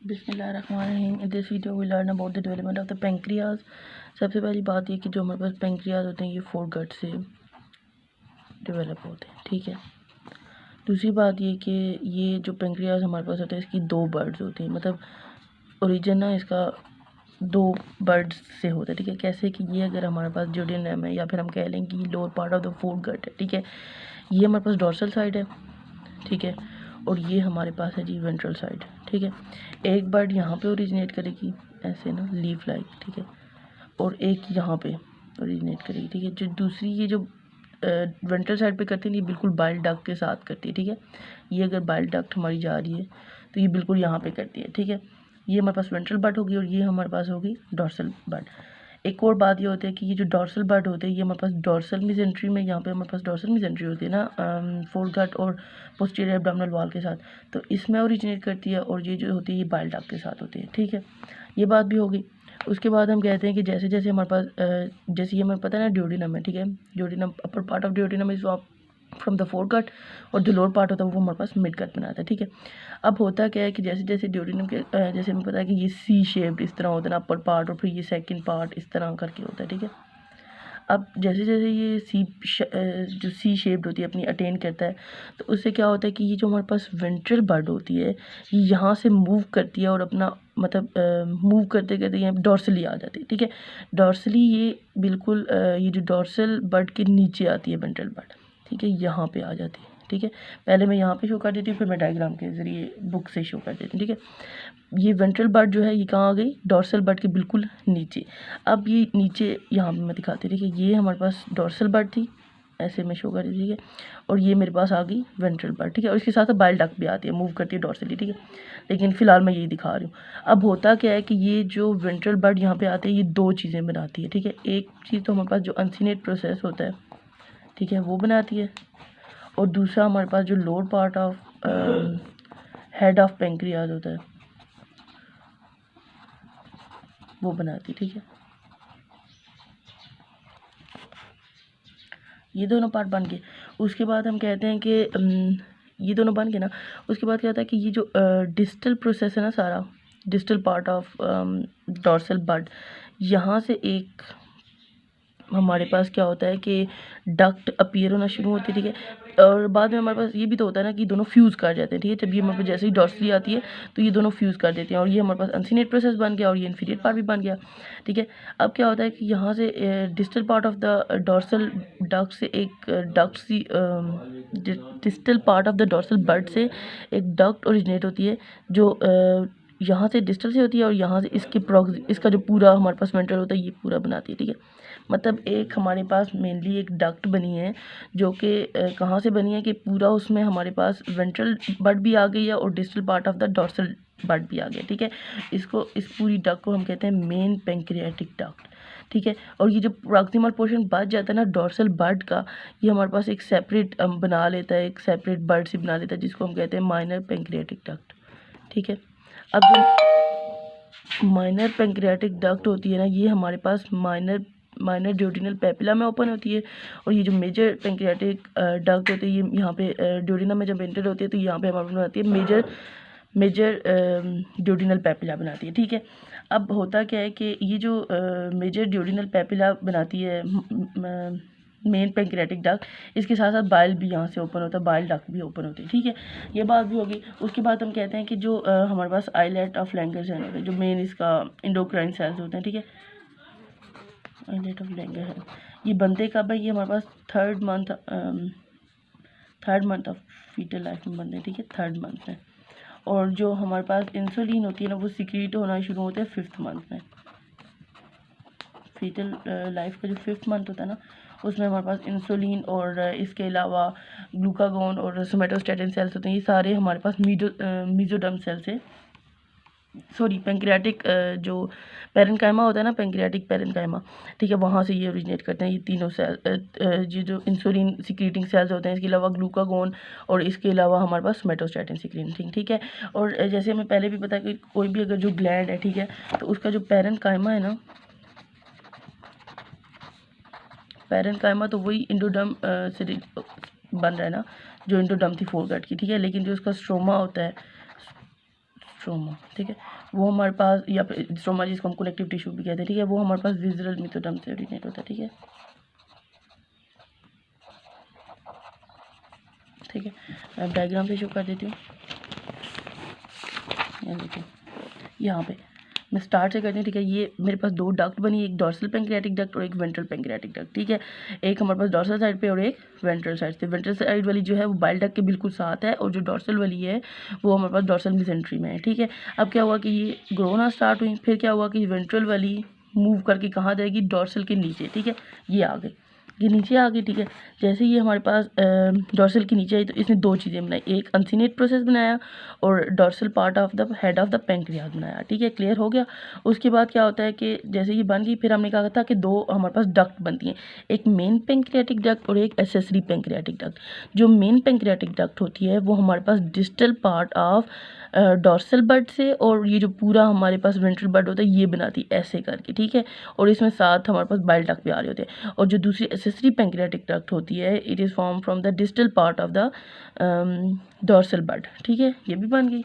बिस्मिल्लाहिर्रहमानिर्रहीम। In this video we learn about the development of the pancreas. सबसे पहली बात ये कि जो हमारे पास पेंक्रियाज होते हैं ये 4 गट से डेवलप होते हैं, ठीक है। दूसरी बात ये कि ये जो पेंक्रियाज हमारे पास होते हैं इसकी 2 बर्ड्स होती हैं, मतलब ओरिजिन ना इसका 2 बर्ड्स से होता है, ठीक है। कैसे कि ये अगर हमारे पास ड्यूडेनम है या फिर हम कह लें कि लोअर पार्ट ऑफ द 4 गट है, ठीक है। ये हमारे पास डोर्सल साइड है, ठीक है, और ये हमारे पास है जी वेंट्रल साइड, ठीक है। एक बर्ड यहाँ पे ओरिजिनेट करेगी ऐसे ना लीफ लाइक, ठीक है, और एक यहाँ पे ओरिजिनेट करेगी, ठीक है। जो दूसरी ये जो वेंट्रल साइड पे करती है ये बिल्कुल बाइल डक्ट के साथ करती है, ठीक है। ये अगर बाइल डक्ट हमारी जा रही है तो ये बिल्कुल यहाँ पे करती है, ठीक है। ये हमारे पास वेंट्रल बर्ड होगी और ये हमारे पास होगी डोर्सल बर्ड। एक और बात ये होती है कि ये जो डोर्सल बर्ड होते हैं ये हमारे पास डोर्सल मिजेंट्री में, यहाँ पे हमारे पास डोर्सल मिजेंट्री होती है ना फोर्थ गट और पोस्टीरियर एब्डोमिनल वॉल के साथ, तो इसमें ओरिजिनेट करती है, और ये जो होती है ये बाइल डक्ट के साथ होती है, ठीक है। ये बात भी होगी। उसके बाद हम कहते हैं कि जैसे जैसे हमारे पास जैसे ये हमें पता है ना ड्यूडेनम है, ठीक है। Duodenum upper part of duodenum is from the foregut, और जो लोअर पार्ट होता है वो हमारे पास मिड गट बनाता है, ठीक है। अब होता क्या है कि जैसे जैसे ड्यूडेनम के जैसे हमें पता है कि ये सी शेप्ड इस तरह होता है ना अपर पार्ट, और फिर ये सेकंड पार्ट इस तरह करके होता है, ठीक है। अब जैसे जैसे ये जो सी शेप्ड होती है अपनी अटेन करता है, तो उससे क्या होता है कि ये जो हमारे पास वेंट्रल बर्ड होती है ये यहाँ से मूव करती है और अपना मतलब मूव करते करते यहाँ डॉर्सली आ जाती है, ठीक है। डॉर्सली ये बिल्कुल ये जो डॉर्सल बर्ड के नीचे आती है वेंट्रल बर्ड, ठीक है, यहाँ पे आ जाती है, ठीक है। पहले मैं यहाँ पे शो कर देती हूँ, फिर मैं डायग्राम के ज़रिए बुक से शो कर देती हूँ, ठीक है। ये वेंट्रल बर्ड जो है ये कहाँ आ गई, डोर्सल बर्ड के बिल्कुल नीचे। अब ये नीचे यहाँ पे मैं दिखाती हूँ, ठीक है। ये हमारे पास डोर्सल बर्ड थी, ऐसे में शो कर दी, ठीक है, और ये मेरे पास आ गई वेंट्रल बर्ड, ठीक है। और इसके साथ बाइल डक्ट भी आती है, मूव करती है डोर्सली, ठीक है। लेकिन फिलहाल मैं यही दिखा रही हूँ। अब होता क्या है कि ये जो वेंट्रल बर्ड यहाँ पे आते हैं ये 2 चीज़ें बनाती है, ठीक है। एक चीज़ तो हमारे पास जो अनसिनेट प्रोसेस होता है, ठीक है, वो बनाती है, और दूसरा हमारे पास जो lower part of head of pancreas होता है वो बनाती, ठीक है। ये दोनों पार्ट बन गए। उसके बाद हम कहते हैं कि ये दोनों बन गए ना। उसके बाद क्या होता है कि ये जो डिस्टल प्रोसेस है ना सारा, distal part of dorsal bird, यहाँ से एक हमारे पास क्या होता है कि डक्ट अपीयर होना शुरू होती है, ठीक है। और बाद में हमारे पास ये भी तो होता है ना कि दोनों फ्यूज़ कर जाते हैं, ठीक है। जब ये हमारे पास जैसे ही डॉर्सली आती है तो ये दोनों फ्यूज़ कर देते हैं, और ये हमारे पास अनसिनेट प्रोसेस बन गया और ये इन्फीरियर पार्ट भी बन गया, ठीक है। अब क्या होता है कि यहाँ से distal part of the dorsal duct से एक डक्ट सी distal part of the dorsal bud से एक डक्ट ओरिजिनेट होती है, जो यहाँ से डिस्टल से होती है, और यहाँ से इसका जो पूरा हमारे पास वेंट्रल होता है ये पूरा बनाती है, ठीक है। मतलब एक हमारे पास मेनली एक डक्ट बनी है जो कि कहाँ से बनी है कि पूरा उसमें हमारे पास वेंट्रल बर्ड भी आ गई है और distal part of the dorsal bird भी आ गया, ठीक है। इस पूरी डक्ट को हम कहते हैं मेन पेंक्रियाटिक डक्ट, ठीक है। और ये जो प्रॉक्सिमल पोर्शन बच जाता है ना डोर्सल बर्ड का, ये हमारे पास एक सेपरेट बना लेता है, एक सेपरेट बर्ड से बना लेता है, जिसको हम कहते हैं माइनर पेंक्रियाटिक डक्ट, ठीक है। अब जो माइनर पेंक्रियाटिक डक्ट होती है ना ये हमारे पास माइनर ड्यूडेनल पेपिला में ओपन होती है, और ये जो मेजर पेंक्रियाटिक डक्ट होती है ये यहाँ पे ड्यूडेनम में जब एंटर होती है तो यहाँ पे हमारे बनाती है मेजर ड्यूडेनल पेपिला बनाती है, ठीक है। अब होता क्या है कि ये जो मेजर ड्यूडेनल पेपिला बनाती है मेन पेंक्रियाटिक डक्ट, इसके साथ साथ बाइल भी यहाँ से ओपन होता है, बाइल डक्ट भी ओपन होती है, ठीक है। ये बात भी होगी। उसके बाद हम कहते हैं कि जो हमारे पास आइलेट ऑफ लैंगरहैंस होते हैं, जो मेन इसका इंडोक्राइन सेल्स होते हैं, ठीक है। आइलेट ऑफ लैंगरहैंस ये बनते कब है, ये हमारे पास third month of foetal life में बनते हैं, ठीक है, थर्ड मंथ में। और जो हमारे पास इंसुलिन होती है ना वो सिक्रीट होना शुरू होता है 5th मंथ में। फीटल लाइफ का जो 5th मंथ होता है ना उसमें हमारे पास इंसुलिन और इसके अलावा ग्लूकागोन और सोमेटोस्टेटिन सेल्स होते हैं, ये सारे हमारे पास मीजोडर्म सेल से पेंक्रियाटिक जो पेरेन्काइमा होता है ना, पेंक्रियाटिक पेरेन्काइमा, ठीक है, वहाँ से ये ओरिजिनेट करते हैं ये तीनों सेल, ये जो इंसुलिन सिक्रीटिंग सेल्स होते हैं, इसके अलावा ग्लूकागोन और इसके अलावा हमारे पास सोमेटोस्टेटिन सिक्रीटिंग, ठीक है। और जैसे हमें पहले भी पता है कि कोई भी अगर जो ग्लैंड है, ठीक है, तो उसका जो पेरेन्काइमा है ना, पेरेन्काइमा तो वही इंडोडर्म से बन रहा है ना, जो इंडोडर्म थी 4 गट की, ठीक है। लेकिन जो उसका स्ट्रोमा होता है, स्ट्रोमा, ठीक है, वो हमारे पास, या फिर स्ट्रोमा जिसको हम कनेक्टिव टिश्यू भी कहते हैं, ठीक है, वो हमारे पास विज़ुअल मेसोडर्म से ओरिजिनेट होता है, ठीक है। ठीक है, मैं डायग्राम से शो कर देती हूँ। ये देखिए, यहाँ पे मैं स्टार्ट से करती हूँ, ठीक है। ये मेरे पास दो डक्ट बनी, एक डॉर्सल पैंक्रियाटिक डक्ट और एक वेंट्रल पैंक्रियाटिक डक्ट, ठीक है। एक हमारे पास डॉर्सल साइड पे और एक वेंट्रल साइड से। वेंट्रल साइड वाली जो है वो बाइल डक्ट के बिल्कुल साथ है, और जो डॉर्सल वाली है वो हमारे पास डॉर्सल मेसेंट्री में है, ठीक है। अब क्या हुआ कि ये ग्रो होना स्टार्ट हुई, फिर क्या हुआ कि वेंट्रल वाली मूव करके कहाँ जाएगी, डॉर्सल के नीचे, ठीक है, ये आ गई, ये नीचे आ गई, ठीक है। जैसे ये हमारे पास डॉर्सल के नीचे आई तो इसने दो चीज़ें बनाई, एक अनसिनेट प्रोसेस बनाया और dorsal part of the head of the pancreas बनाया, ठीक है, क्लियर हो गया। उसके बाद क्या होता है कि जैसे ये बन गई, फिर हमने कहा था कि दो हमारे पास डक्ट बनती हैं, एक मेन पैंक्रियाटिक डक्ट और एक एसेसरी पैंक्रियाटिक डक्ट। जो मेन पैंक्रियाटिक डक्ट होती है वो हमारे पास डिस्टल पार्ट ऑफ डॉर्सल बड से, और ये जो पूरा हमारे पास वेंट्रल बड होता है ये बनाती है ऐसे करके, ठीक है, और इसमें साथ हमारे पास बाइल डक्ट भी आ रहे होते हैं। और जो दूसरी एसेसरी पैंक्रियाटिक डक्ट होती है, it is form from the distal part of the dorsal bud, ठीक है, ये भी बन गई।